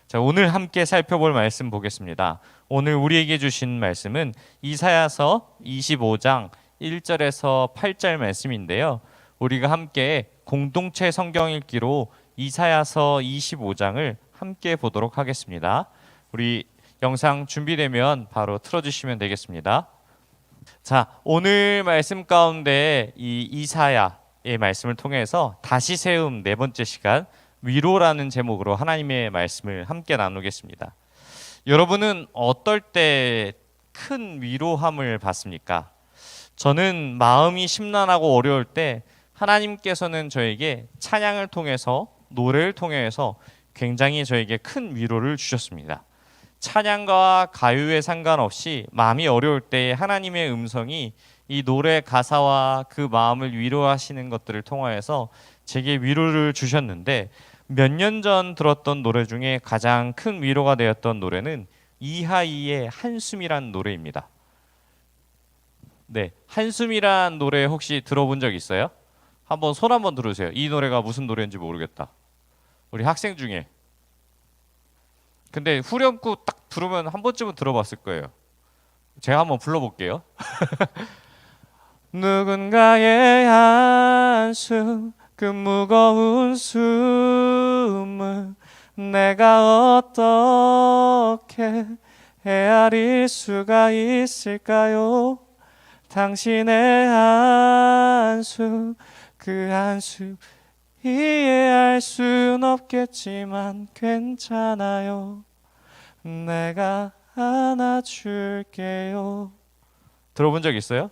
자, 오늘 함께 살펴볼 말씀 보겠습니다. 오늘 우리에게 주신 말씀은 이사야서 25장 1절에서 8절 말씀인데요. 우리가 함께 공동체 성경 읽기로 이사야서 25장을 함께 보도록 하겠습니다. 우리 영상 준비되면 바로 틀어주시면 되겠습니다. 자, 오늘 말씀 가운데 이 이사야의 말씀을 통해서 다시 세움 네 번째 시간 위로라는 제목으로 하나님의 말씀을 함께 나누겠습니다. 여러분은 어떨 때 큰 위로함을 받습니까? 저는 마음이 심란하고 어려울 때 하나님께서는 저에게 찬양을 통해서 노래를 통해서 굉장히 저에게 큰 위로를 주셨습니다. 찬양과 가요에 상관없이 마음이 어려울 때 하나님의 음성이 이 노래 가사와 그 마음을 위로하시는 것들을 통하여서 제게 위로를 주셨는데, 몇 년 전 들었던 노래 중에 가장 큰 위로가 되었던 노래는 이하이의 한숨이란 노래입니다. 네, 한숨이란 노래 혹시 들어본 적 있어요? 한번 손 한번 들으세요. 이 노래가 무슨 노래인지 모르겠다. 우리 학생 중에. 근데 후렴구 딱 부르면 한 번쯤은 들어봤을 거예요. 제가 한번 불러볼게요. 누군가의 한숨, 그 무거운 숨을 내가 어떻게 헤아릴 수가 있을까요? 당신의 한숨, 그 한숨 이해할 순 없겠지만 괜찮아요. 내가 안아줄게요. 들어본 적 있어요?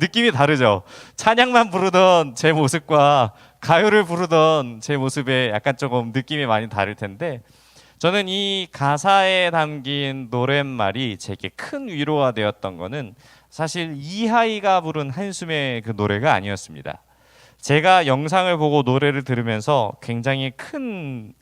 느낌이 다르죠? 찬양만 부르던 제 모습과 가요를 부르던 제 모습에 약간 조금 느낌이 많이 다를 텐데, 저는 이 가사에 담긴 노랫말이 제게 큰 위로가 되었던 거는 사실 이하이가 부른 한숨의 그 노래가 아니었습니다. 제가 영상을 보고 노래를 들으면서 굉장히 큰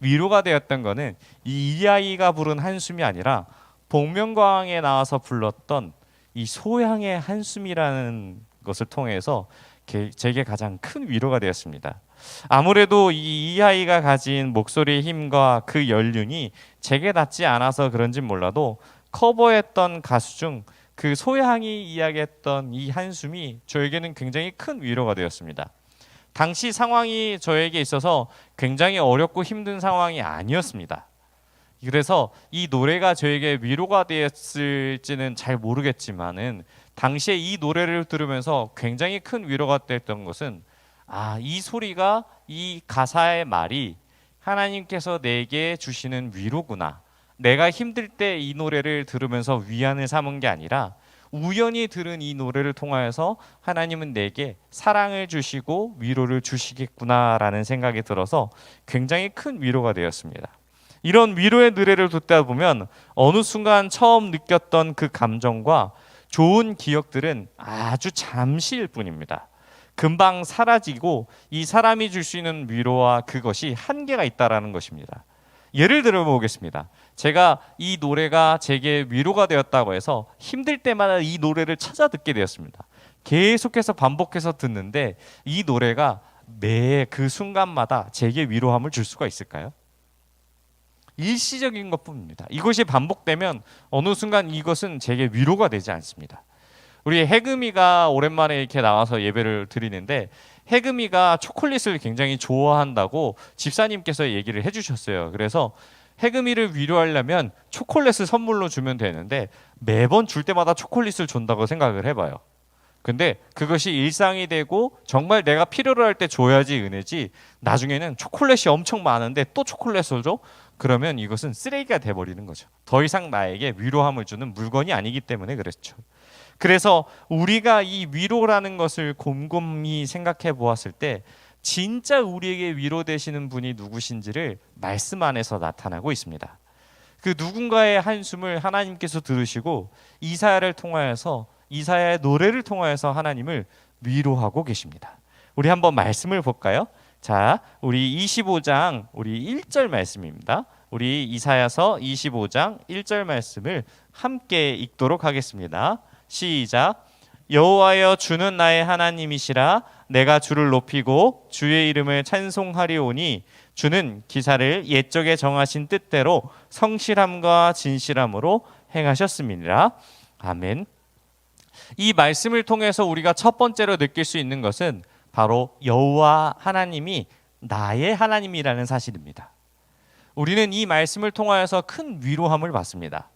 위로가 되었던 거는 이 이하이가 부른 한숨이 아니라 복면가왕에 나와서 불렀던 이 소양의 한숨이라는 것을 통해서 제게 가장 큰 위로가 되었습니다. 아무래도 이 이하이가 가진 목소리의 힘과 그 연륜이 제게 닿지 않아서 그런진 몰라도 커버했던 가수 중 그 소양이 이야기했던 이 한숨이 저에게는 굉장히 큰 위로가 되었습니다. 당시 상황이 저에게 있어서 굉장히 어렵고 힘든 상황이 아니었습니다. 그래서 이 노래가 저에게 위로가 되었을지는 잘 모르겠지만은 당시에 이 노래를 들으면서 굉장히 큰 위로가 됐던 것은, 이 소리가, 이 가사의 말이 하나님께서 내게 주시는 위로구나. 내가 힘들 때 이 노래를 들으면서 위안을 삼은 게 아니라 우연히 들은 이 노래를 통하여서 하나님은 내게 사랑을 주시고 위로를 주시겠구나라는 생각이 들어서 굉장히 큰 위로가 되었습니다. 이런 위로의 노래를 듣다 보면 어느 순간 처음 느꼈던 그 감정과 좋은 기억들은 아주 잠시일 뿐입니다. 금방 사라지고 이 사람이 줄 수 있는 위로와 그것이 한계가 있다라는 것입니다. 예를 들어 보겠습니다. 제가 이 노래가 제게 위로가 되었다고 해서 힘들 때마다 이 노래를 찾아 듣게 되었습니다. 계속해서 반복해서 듣는데 이 노래가 매 그 순간마다 제게 위로함을 줄 수가 있을까요? 일시적인 것뿐입니다. 이것이 반복되면 어느 순간 이것은 제게 위로가 되지 않습니다. 우리 해금이가 오랜만에 이렇게 나와서 예배를 드리는데, 해금이가 초콜릿을 굉장히 좋아한다고 집사님께서 얘기를 해주셨어요. 그래서 해금이를 위로하려면 초콜릿을 선물로 주면 되는데 매번 줄 때마다 초콜릿을 준다고 생각을 해봐요. 근데 그것이 일상이 되고 정말 내가 필요로 할 때 줘야지 은혜지, 나중에는 초콜릿이 엄청 많은데 또 초콜릿을 줘? 그러면 이것은 쓰레기가 돼버리는 거죠. 더 이상 나에게 위로함을 주는 물건이 아니기 때문에 그렇죠. 그래서 우리가 이 위로라는 것을 곰곰이 생각해 보았을 때 진짜 우리에게 위로되시는 분이 누구신지를 말씀 안에서 나타나고 있습니다. 그 누군가의 한숨을 하나님께서 들으시고 이사야를 통하여서, 이사야의 노래를 통하여서 하나님을 위로하고 계십니다. 우리 한번 말씀을 볼까요? 자, 우리 25장 우리 1절 말씀입니다. 우리 이사야서 25장 1절 말씀을 함께 읽도록 하겠습니다. 시작. 여호와여, 주는 나의 하나님이시라. 내가 주를 높이고 주의 이름을 찬송하리오니 주는 기사를 옛적에 정하신 뜻대로 성실함과 진실함으로 행하셨음이니라. 아멘. 이 말씀을 통해서 우리가 첫 번째로 느낄 수 있는 것은 바로 여호와 하나님이 나의 하나님이라는 사실입니다. 우리는 이 말씀을 통하여서 큰 위로함을 받습니다.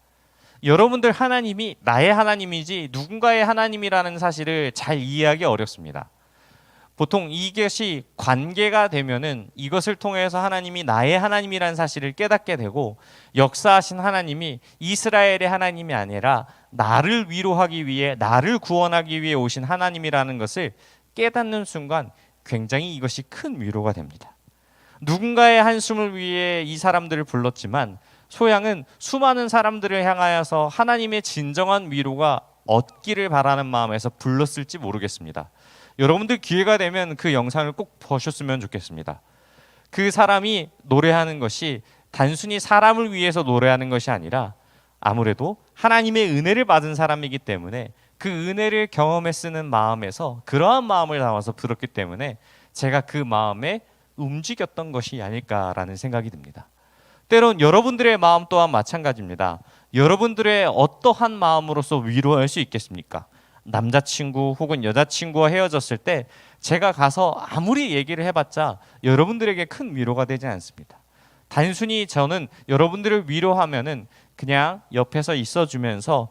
여러분들 하나님이 나의 하나님이지 누군가의 하나님이라는 사실을 잘 이해하기 어렵습니다. 보통 이것이 관계가 되면은 이것을 통해서 하나님이 나의 하나님이라는 사실을 깨닫게 되고, 역사하신 하나님이 이스라엘의 하나님이 아니라 나를 위로하기 위해, 나를 구원하기 위해 오신 하나님이라는 것을 깨닫는 순간 굉장히 이것이 큰 위로가 됩니다. 누군가의 한숨을 위해 이 사람들을 불렀지만 소양은 수많은 사람들을 향하여서 하나님의 진정한 위로가 얻기를 바라는 마음에서 불렀을지 모르겠습니다. 여러분들 기회가 되면 그 영상을 꼭 보셨으면 좋겠습니다. 그 사람이 노래하는 것이 단순히 사람을 위해서 노래하는 것이 아니라 아무래도 하나님의 은혜를 받은 사람이기 때문에 그 은혜를 경험해 쓰는 마음에서 그러한 마음을 담아서 불렀기 때문에 제가 그 마음에 움직였던 것이 아닐까라는 생각이 듭니다. 때론 여러분들의 마음 또한 마찬가지입니다. 여러분들의 어떠한 마음으로서 위로할 수 있겠습니까? 남자친구 혹은 여자친구와 헤어졌을 때 제가 가서 아무리 얘기를 해봤자 여러분들에게 큰 위로가 되지 않습니다. 단순히 저는 여러분들을 위로하면은 그냥 옆에서 있어주면서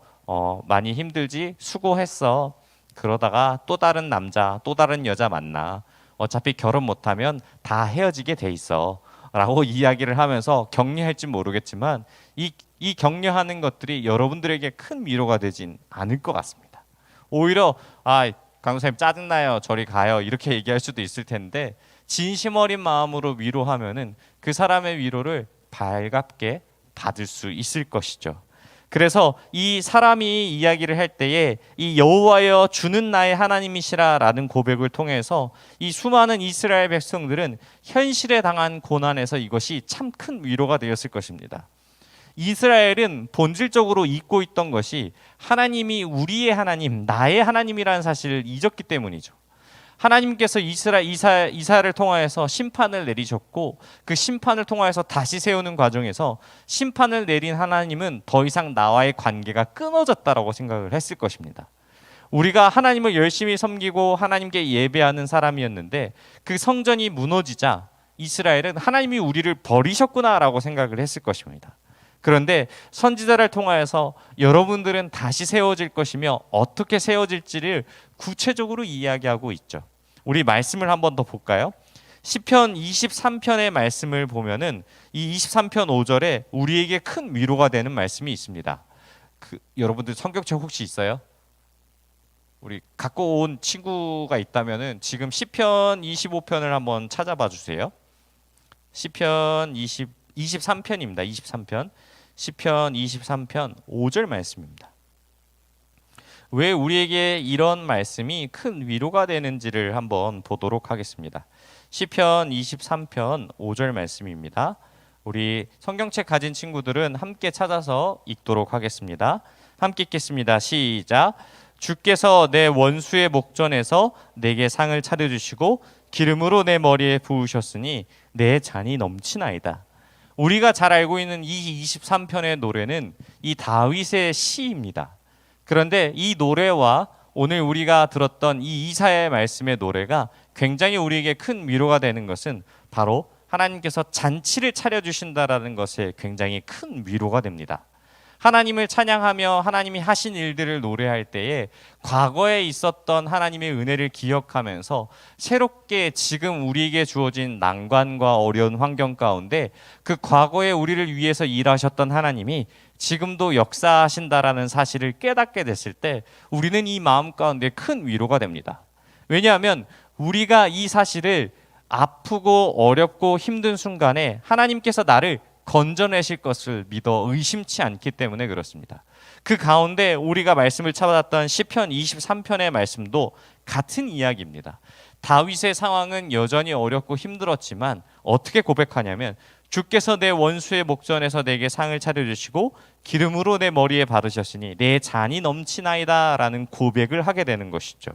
많이 힘들지? 수고했어. 그러다가 또 다른 남자, 또 다른 여자 만나. 어차피 결혼 못하면 다 헤어지게 돼 있어 라고 이야기를 하면서 격려할지 모르겠지만 이 격려하는 것들이 여러분들에게 큰 위로가 되진 않을 것 같습니다. 오히려 강사님 짜증나요, 저리 가요 이렇게 얘기할 수도 있을 텐데, 진심 어린 마음으로 위로하면은 그 사람의 위로를 반갑게 받을 수 있을 것이죠. 그래서 이 사람이 이야기를 할 때에 이 여호와여 주는 나의 하나님이시라라는 고백을 통해서 이 수많은 이스라엘 백성들은 현실에 당한 고난에서 이것이 참 큰 위로가 되었을 것입니다. 이스라엘은 본질적으로 잊고 있던 것이 하나님이 우리의 하나님, 나의 하나님이라는 사실을 잊었기 때문이죠. 하나님께서 이사야를 통하여서 심판을 내리셨고 그 심판을 통하여서 다시 세우는 과정에서 심판을 내린 하나님은 더 이상 나와의 관계가 끊어졌다라고 생각을 했을 것입니다. 우리가 하나님을 열심히 섬기고 하나님께 예배하는 사람이었는데 그 성전이 무너지자 이스라엘은 하나님이 우리를 버리셨구나라고 생각을 했을 것입니다. 그런데 선지자를 통하여서 여러분들은 다시 세워질 것이며 어떻게 세워질지를 구체적으로 이야기하고 있죠. 우리 말씀을 한번 더 볼까요? 시편 23편의 말씀을 보면은 이 23편 5절에 우리에게 큰 위로가 되는 말씀이 있습니다. 여러분들 성경책 혹시 있어요? 우리 갖고 온 친구가 있다면은 지금 시편 25편을 한번 찾아봐 주세요. 시편 23편입니다. 23편. 시편 23편 5절 말씀입니다. 왜 우리에게 이런 말씀이 큰 위로가 되는지를 한번 보도록 하겠습니다. 시편 23편 5절 말씀입니다. 우리 성경책 가진 친구들은 함께 찾아서 읽도록 하겠습니다. 함께 읽겠습니다. 시작. 주께서 내 원수의 목전에서 내게 상을 차려주시고 기름으로 내 머리에 부으셨으니 내 잔이 넘치나이다. 우리가 잘 알고 있는 이 23편의 노래는 이 다윗의 시입니다. 그런데 이 노래와 오늘 우리가 들었던 이 이사야의 말씀의 노래가 굉장히 우리에게 큰 위로가 되는 것은 바로 하나님께서 잔치를 차려주신다라는 것에 굉장히 큰 위로가 됩니다. 하나님을 찬양하며 하나님이 하신 일들을 노래할 때에 과거에 있었던 하나님의 은혜를 기억하면서 새롭게 지금 우리에게 주어진 난관과 어려운 환경 가운데 그 과거에 우리를 위해서 일하셨던 하나님이 지금도 역사하신다라는 사실을 깨닫게 됐을 때 우리는 이 마음 가운데 큰 위로가 됩니다. 왜냐하면 우리가 이 사실을 아프고 어렵고 힘든 순간에 하나님께서 나를 건져내실 것을 믿어 의심치 않기 때문에 그렇습니다. 그 가운데 우리가 말씀을 찾아봤던 시편 23편의 말씀도 같은 이야기입니다. 다윗의 상황은 여전히 어렵고 힘들었지만 어떻게 고백하냐면 주께서 내 원수의 목전에서 내게 상을 차려주시고 기름으로 내 머리에 바르셨으니 내 잔이 넘치나이다 라는 고백을 하게 되는 것이죠.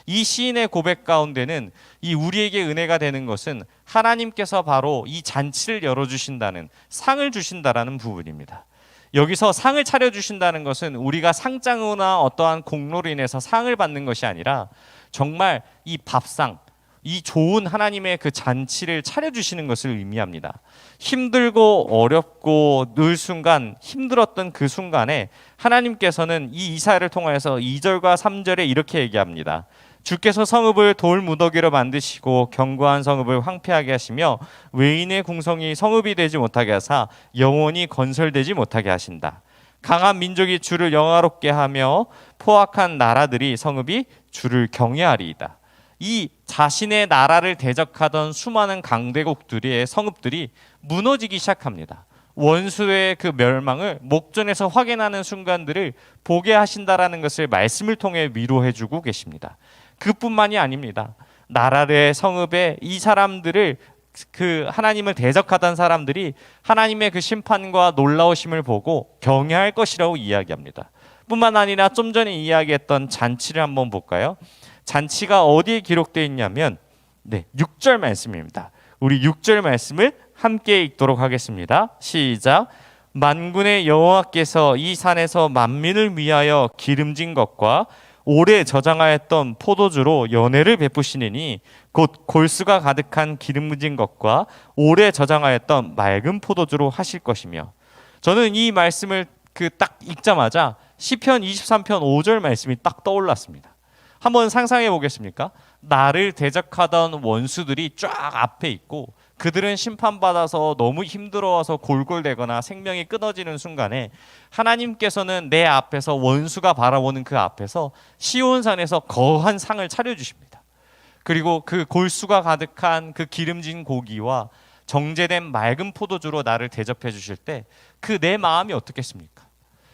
이 시인의 고백 가운데는 이 우리에게 은혜가 되는 것은 하나님께서 바로 이 잔치를 열어주신다는, 상을 주신다라는 부분입니다. 여기서 상을 차려주신다는 것은 우리가 상장이나 어떠한 공로로 인해서 상을 받는 것이 아니라 정말 이 밥상, 이 좋은 하나님의 그 잔치를 차려주시는 것을 의미합니다. 힘들고 어렵고 늘 순간 힘들었던 그 순간에 하나님께서는 이 이사야를 통하여서 2절과 3절에 이렇게 얘기합니다. 주께서 성읍을 돌 무더기로 만드시고 견고한 성읍을 황폐하게 하시며 외인의 궁성이 성읍이 되지 못하게 하사 영원히 건설되지 못하게 하신다. 강한 민족이 주를 영화롭게 하며 포악한 나라들이 성읍이 주를 경외하리이다. 이 자신의 나라를 대적하던 수많은 강대국들의 성읍들이 무너지기 시작합니다. 원수의 그 멸망을 목전에서 확인하는 순간들을 보게 하신다라는 것을 말씀을 통해 위로해주고 계십니다. 그뿐만이 아닙니다. 나라의 성읍에 이 사람들을, 그 하나님을 대적하던 사람들이 하나님의 그 심판과 놀라우심을 보고 경외할 것이라고 이야기합니다. 뿐만 아니라 좀 전에 이야기했던 잔치를 한번 볼까요? 잔치가 어디에 기록되어 있냐면 6절 말씀입니다. 우리 6절 말씀을 함께 읽도록 하겠습니다. 시작. 만군의 여호와께서 이 산에서 만민을 위하여 기름진 것과 오래 저장하였던 포도주로 연회를 베푸시느니 곧 골수가 가득한 기름진 것과 오래 저장하였던 맑은 포도주로 하실 것이며. 저는 이 말씀을 딱 읽자마자 시편 23편 5절 말씀이 딱 떠올랐습니다. 한번 상상해 보겠습니까? 나를 대적하던 원수들이 쫙 앞에 있고 그들은 심판받아서 너무 힘들어와서 골골대거나 생명이 끊어지는 순간에 하나님께서는 내 앞에서, 원수가 바라보는 그 앞에서 시온산에서 거한 상을 차려주십니다. 그리고 그 골수가 가득한 그 기름진 고기와 정제된 맑은 포도주로 나를 대접해 주실 때 그 내 마음이 어떻겠습니까?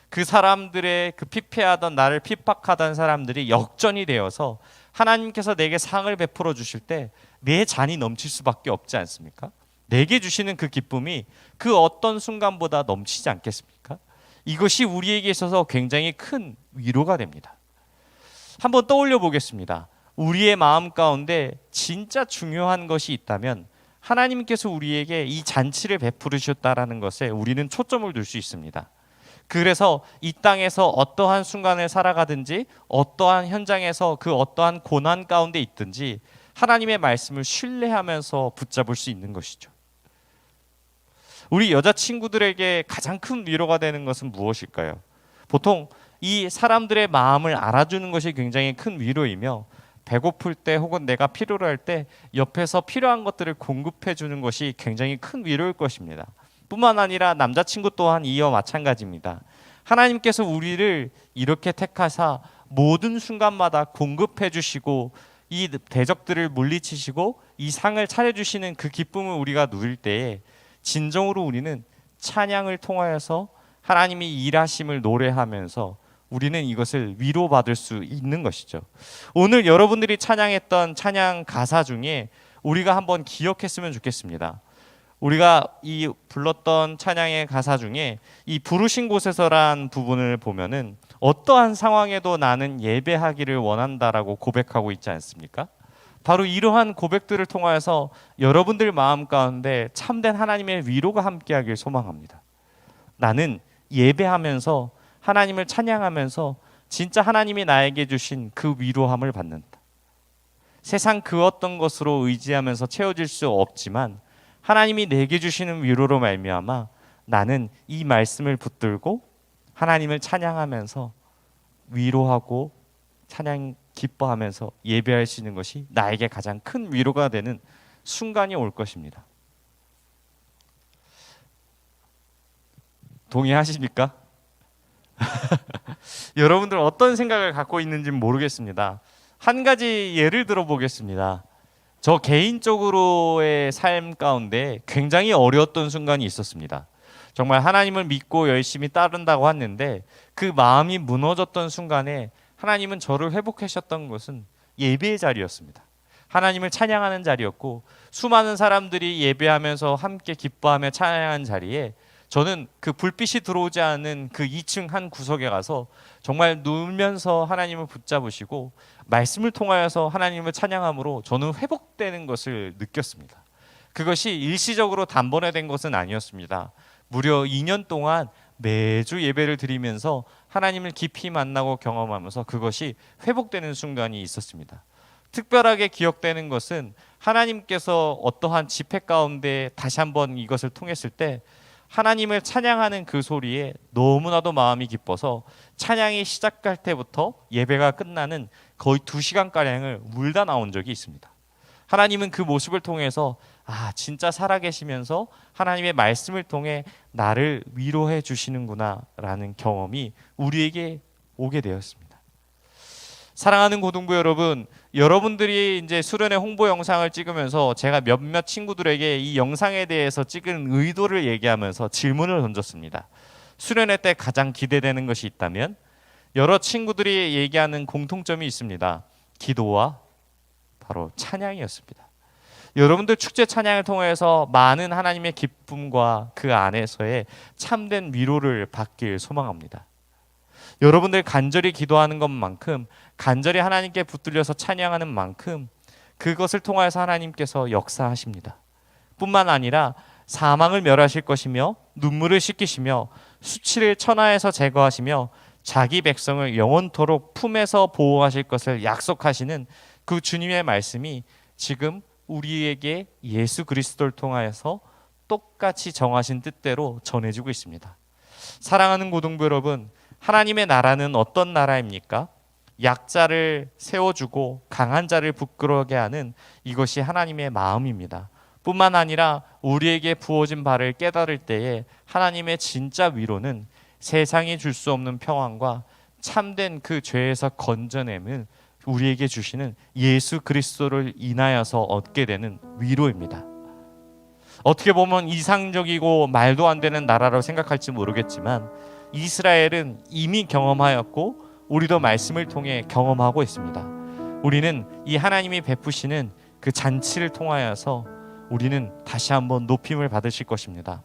그 사람들의 그 피폐하던, 나를 핍박하던 사람들이 역전이 되어서 하나님께서 내게 상을 베풀어 주실 때 내 잔이 넘칠 수밖에 없지 않습니까? 내게 주시는 그 기쁨이 그 어떤 순간보다 넘치지 않겠습니까? 이것이 우리에게 있어서 굉장히 큰 위로가 됩니다. 한번 떠올려 보겠습니다. 우리의 마음 가운데 진짜 중요한 것이 있다면 하나님께서 우리에게 이 잔치를 베푸르셨다라는 것에 우리는 초점을 둘 수 있습니다. 그래서 이 땅에서 어떠한 순간을 살아가든지 어떠한 현장에서 그 어떠한 고난 가운데 있든지 하나님의 말씀을 신뢰하면서 붙잡을 수 있는 것이죠. 우리 여자친구들에게 가장 큰 위로가 되는 것은 무엇일까요? 보통 이 사람들의 마음을 알아주는 것이 굉장히 큰 위로이며 배고플 때 혹은 내가 필요로 할 때 옆에서 필요한 것들을 공급해 주는 것이 굉장히 큰 위로일 것입니다. 뿐만 아니라 남자친구 또한 이와 마찬가지입니다. 하나님께서 우리를 이렇게 택하사 모든 순간마다 공급해 주시고 이 대적들을 물리치시고 이 상을 차려주시는 그 기쁨을 우리가 누릴 때에 진정으로 우리는 찬양을 통하여서 하나님이 일하심을 노래하면서 우리는 이것을 위로받을 수 있는 것이죠. 오늘 여러분들이 찬양했던 찬양 가사 중에 우리가 한번 기억했으면 좋겠습니다. 우리가 이 불렀던 찬양의 가사 중에 이 부르신 곳에서란 부분을 보면은 어떠한 상황에도 나는 예배하기를 원한다라고 고백하고 있지 않습니까? 바로 이러한 고백들을 통하여서 여러분들 마음 가운데 참된 하나님의 위로가 함께하길 소망합니다. 나는 예배하면서 하나님을 찬양하면서 진짜 하나님이 나에게 주신 그 위로함을 받는다. 세상 그 어떤 것으로 의지하면서 채워질 수 없지만 하나님이 내게 주시는 위로로 말미암아 나는 이 말씀을 붙들고 하나님을 찬양하면서 위로하고 찬양 기뻐하면서 예배할 수 있는 것이 나에게 가장 큰 위로가 되는 순간이 올 것입니다. 동의하십니까? 여러분들 어떤 생각을 갖고 있는지는 모르겠습니다. 한 가지 예를 들어 보겠습니다. 저 개인적으로의 삶 가운데 굉장히 어려웠던 순간이 있었습니다. 정말 하나님을 믿고 열심히 따른다고 했는데 그 마음이 무너졌던 순간에 하나님은 저를 회복하셨던 것은 예배의 자리였습니다. 하나님을 찬양하는 자리였고 수많은 사람들이 예배하면서 함께 기뻐하며 찬양하는 자리에 저는 그 불빛이 들어오지 않은 그 2층 한 구석에 가서 정말 누우면서 하나님을 붙잡으시고 말씀을 통하여서 하나님을 찬양함으로 저는 회복되는 것을 느꼈습니다. 그것이 일시적으로 단번에 된 것은 아니었습니다. 무려 2년 동안 매주 예배를 드리면서 하나님을 깊이 만나고 경험하면서 그것이 회복되는 순간이 있었습니다. 특별하게 기억되는 것은 하나님께서 어떠한 집회 가운데 다시 한번 이것을 통했을 때 하나님을 찬양하는 그 소리에 너무나도 마음이 기뻐서 찬양이 시작할 때부터 예배가 끝나는 거의 2시간가량을 울다 나온 적이 있습니다. 하나님은 그 모습을 통해서 진짜 살아계시면서 하나님의 말씀을 통해 나를 위로해 주시는구나 라는 경험이 우리에게 오게 되었습니다. 사랑하는 고등부 여러분, 여러분들이 이제 수련회 홍보 영상을 찍으면서 제가 몇몇 친구들에게 이 영상에 대해서 찍은 의도를 얘기하면서 질문을 던졌습니다. 수련회 때 가장 기대되는 것이 있다면 여러 친구들이 얘기하는 공통점이 있습니다. 기도와 바로 찬양이었습니다. 여러분들 축제 찬양을 통해서 많은 하나님의 기쁨과 그 안에서의 참된 위로를 받길 소망합니다. 여러분들 간절히 기도하는 것만큼, 간절히 하나님께 붙들려서 찬양하는 만큼 그것을 통해서 하나님께서 역사하십니다. 뿐만 아니라 사망을 멸하실 것이며 눈물을 씻기시며 수치를 천하에서 제거하시며 자기 백성을 영원토록 품에서 보호하실 것을 약속하시는 그 주님의 말씀이 지금 우리에게 예수 그리스도를 통하여서 똑같이 정하신 뜻대로 전해지고 있습니다. 사랑하는 고등부 여러분, 하나님의 나라는 어떤 나라입니까? 약자를 세워주고 강한 자를 부끄러게 하는 이것이 하나님의 마음입니다. 뿐만 아니라 우리에게 부어진 바를 깨달을 때에 하나님의 진짜 위로는 세상이 줄 수 없는 평안과 참된 그 죄에서 건져냄을 우리에게 주시는 예수 그리스도를 인하여서 얻게 되는 위로입니다. 어떻게 보면 이상적이고 말도 안 되는 나라라고 생각할지 모르겠지만 이스라엘은 이미 경험하였고 우리도 말씀을 통해 경험하고 있습니다. 우리는 이 하나님이 베푸시는 그 잔치를 통하여서 우리는 다시 한번 높임을 받으실 것입니다.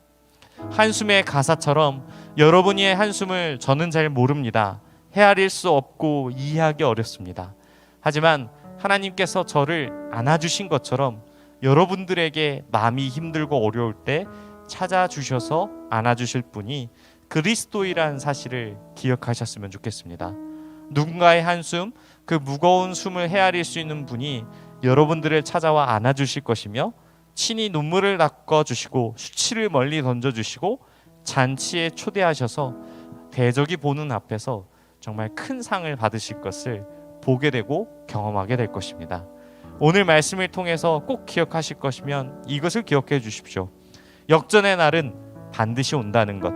한숨의 가사처럼 여러분의 한숨을 저는 잘 모릅니다. 헤아릴 수 없고 이해하기 어렵습니다. 하지만 하나님께서 저를 안아주신 것처럼 여러분들에게 마음이 힘들고 어려울 때 찾아주셔서 안아주실 분이 그리스도이라는 사실을 기억하셨으면 좋겠습니다. 누군가의 한숨, 그 무거운 숨을 헤아릴 수 있는 분이 여러분들을 찾아와 안아주실 것이며 친히 눈물을 닦아주시고 수치를 멀리 던져주시고 잔치에 초대하셔서 대적이 보는 앞에서 정말 큰 상을 받으실 것을 보게 되고 경험하게 될 것입니다. 오늘 말씀을 통해서 꼭 기억하실 것이면 이것을 기억해 주십시오. 역전의 날은 반드시 온다는 것,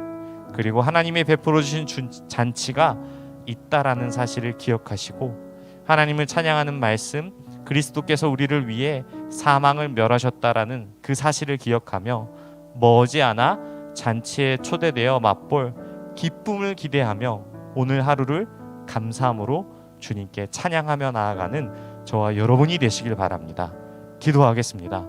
그리고 하나님이 베풀어 주신 잔치가 있다라는 사실을 기억하시고 하나님을 찬양하는 말씀, 그리스도께서 우리를 위해 사망을 멸하셨다라는 그 사실을 기억하며 머지않아 잔치에 초대되어 맛볼 기쁨을 기대하며 오늘 하루를 감사함으로 주님께 찬양하며 나아가는 저와 여러분이 되시길 바랍니다. 기도하겠습니다.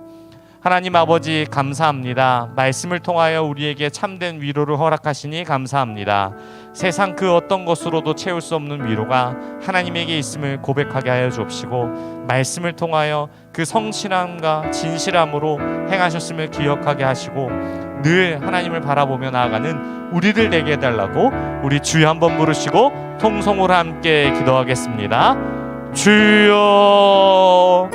하나님 아버지 감사합니다. 말씀을 통하여 우리에게 참된 위로를 허락하시니 감사합니다. 세상 그 어떤 것으로도 채울 수 없는 위로가 하나님에게 있음을 고백하게 하여 주옵시고 말씀을 통하여 그 성실함과 진실함으로 행하셨음을 기억하게 하시고 늘 하나님을 바라보며 나아가는 우리들 되게 해달라고 우리 주여 한번 부르시고 통성으로 함께 기도하겠습니다. 주여